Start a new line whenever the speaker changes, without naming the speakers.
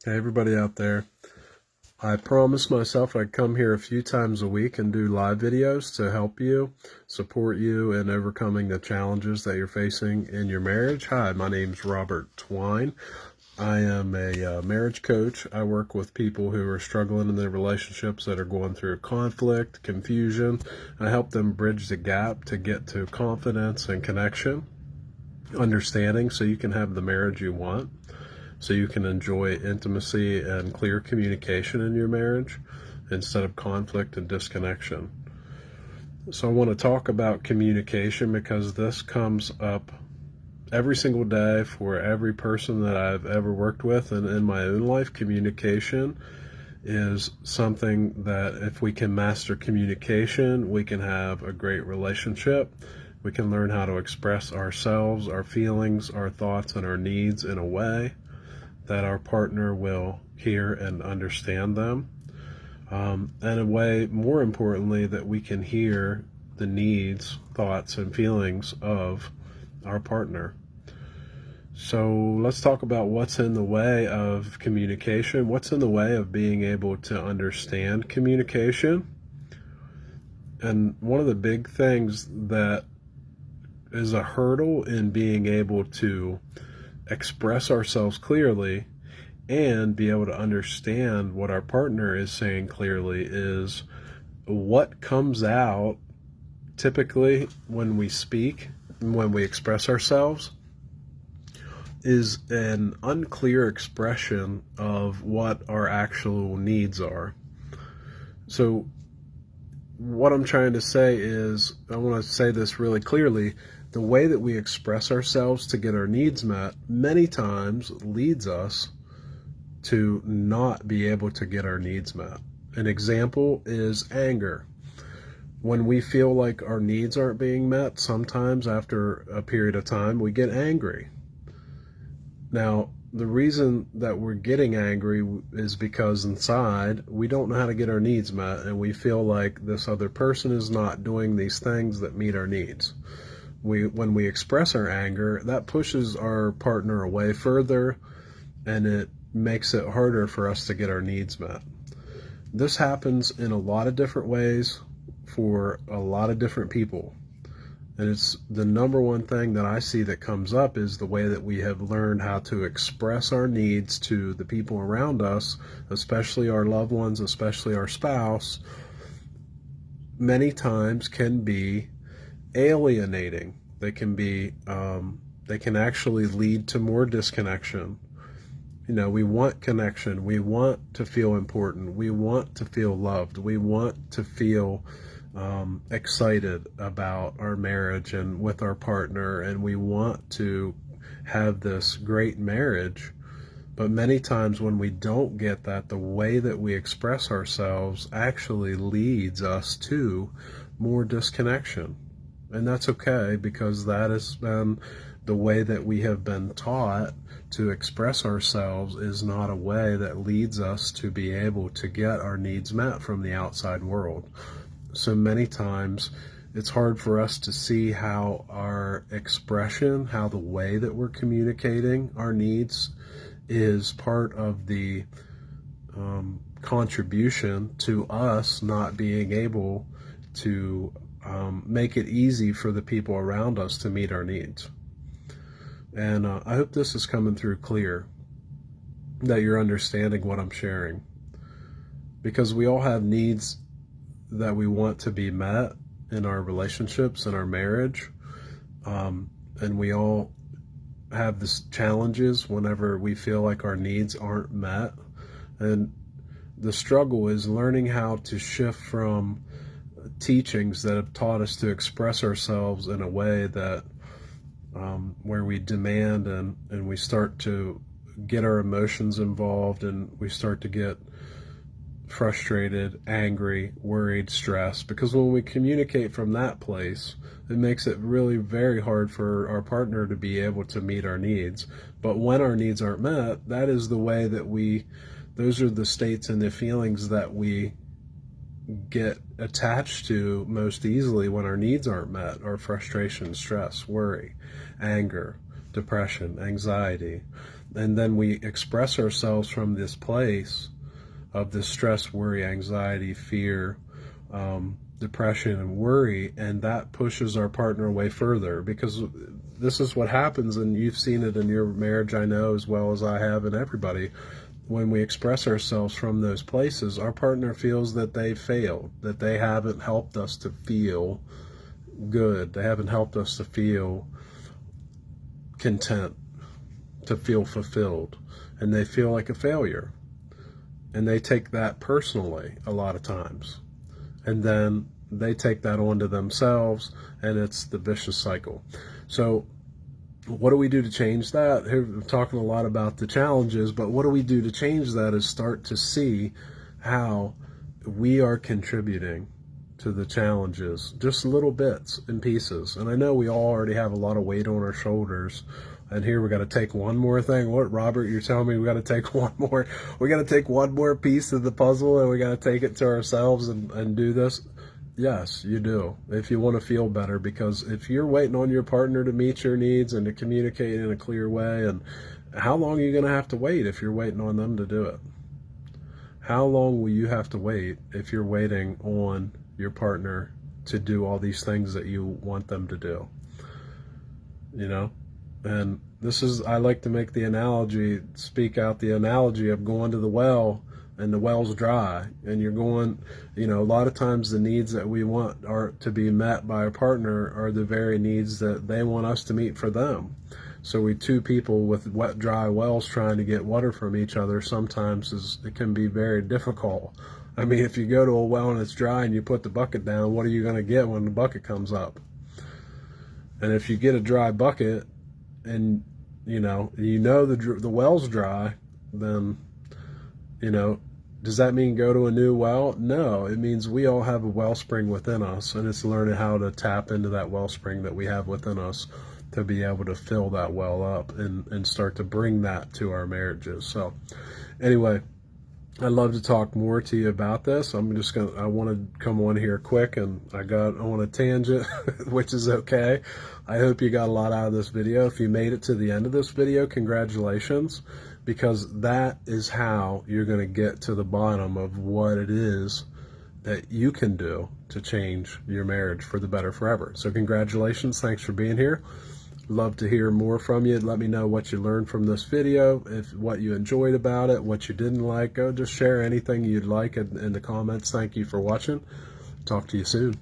Hey, everybody out there. I promised myself I'd come here a few times a week and do live videos to help you, support you in overcoming the challenges that you're facing in your marriage. Hi, my name's Robert Twine. I am a marriage coach. I work with people who are struggling in their relationships that are going through conflict, confusion. I help them bridge the gap to get to confidence and connection, understanding, so you can have the marriage you want, so you can enjoy intimacy and clear communication in your marriage instead of conflict and disconnection. So I want to talk about communication because this comes up every single day for every person that I've ever worked with, and in my own life, communication is something that if we can master communication, we can have a great relationship. We can learn how to express ourselves, our feelings, our thoughts, and our needs in a way that our partner will hear and understand them, and a way, more importantly, that we can hear the needs, thoughts, and feelings of our partner. So let's talk about what's in the way of communication. What's in the way of being able to understand communication? And one of the big things that is a hurdle in being able to express ourselves clearly and be able to understand what our partner is saying clearly is what comes out typically when we speak, when we express ourselves, is an unclear expression of what our actual needs are. So what I'm trying to say is, I want to say this really clearly, the way that we express ourselves to get our needs met many times leads us to not be able to get our needs met. An example is anger. When we feel like our needs aren't being met, sometimes after a period of time, we get angry. Now, the reason that we're getting angry is because inside we don't know how to get our needs met, and we feel like this other person is not doing these things that meet our needs. When we express our anger, that pushes our partner away further, and it makes it harder for us to get our needs met. This happens in a lot of different ways for a lot of different people. And it's the number one thing that I see that comes up is the way that we have learned how to express our needs to the people around us, especially our loved ones, especially our spouse, many times can be alienating. They can actually lead to more disconnection. You know, we want connection. We want to feel important. We want to feel loved. We want to feel excited about our marriage and with our partner, and we want to have this great marriage. But many times when we don't get that, the way that we express ourselves actually leads us to more disconnection. And that's okay, because that has been the way that we have been taught to express ourselves is not a way that leads us to be able to get our needs met from the outside world. So many times it's hard for us to see how our expression, how the way that we're communicating our needs is part of the contribution to us not being able to make it easy for the people around us to meet our needs. And I hope this is coming through clear, that you're understanding what I'm sharing. Because we all have needs that we want to be met in our relationships, in our marriage. And we all have these challenges whenever we feel like our needs aren't met. And the struggle is learning how to shift from teachings that have taught us to express ourselves in a way that where we demand and we start to get our emotions involved, and we start to get frustrated, angry, worried, stressed. Because when we communicate from that place, it makes it really very hard for our partner to be able to meet our needs. But when our needs aren't met, that is the way that those are the states and the feelings that we get attached to most easily when our needs aren't met. Our frustration, stress, worry, anger, depression, anxiety. And then we express ourselves from this place of this stress, worry, anxiety, fear, depression, and worry, and that pushes our partner away further, because this is what happens, and you've seen it in your marriage, I know, as well as I have, and everybody. When we express ourselves from those places, our partner feels that they failed, that they haven't helped us to feel good, they haven't helped us to feel content, to feel fulfilled, and they feel like a failure. And they take that personally a lot of times. And then they take that onto themselves, and it's the vicious cycle. So what do we do to change that? Here, we're talking a lot about the challenges, but what do we do to change that is start to see how we are contributing to the challenges, just little bits and pieces. And I know we all already have a lot of weight on our shoulders, and here we got to take one more thing. What, Robert, you're telling me we got to take one more piece of the puzzle, and we got to take it to ourselves and do this? Yes, you do, if you want to feel better, because if you're waiting on your partner to meet your needs and to communicate in a clear way, and how long are you going to have to wait if you're waiting on them to do it? How long will you have to wait if you're waiting on your partner to do all these things that you want them to do? You know? And this is, I like to make the analogy, speak out the analogy of going to the well, and the well's dry, and you're going, you know, a lot of times the needs that we want are to be met by a partner are the very needs that they want us to meet for them. So we two people with wet, dry wells trying to get water from each other sometimes it can be very difficult. I mean, if you go to a well and it's dry and you put the bucket down, what are you going to get when the bucket comes up? And if you get a dry bucket and you know the well's dry, then does that mean go to a new well? No, it means we all have a wellspring within us, and it's learning how to tap into that wellspring that we have within us to be able to fill that well up and start to bring that to our marriages. So anyway, I'd love to talk more to you about this. I want to come on here quick, and I want a tangent, which is okay. I hope you got a lot out of this video. If you made it to the end of this video, congratulations, because that is how you're going to get to the bottom of what it is that you can do to change your marriage for the better forever. So congratulations. Thanks for being here. Love to hear more from you. Let me know what you learned from this video, what you enjoyed about it, what you didn't like. Go just share anything you'd like in the comments. Thank you for watching. Talk to you soon.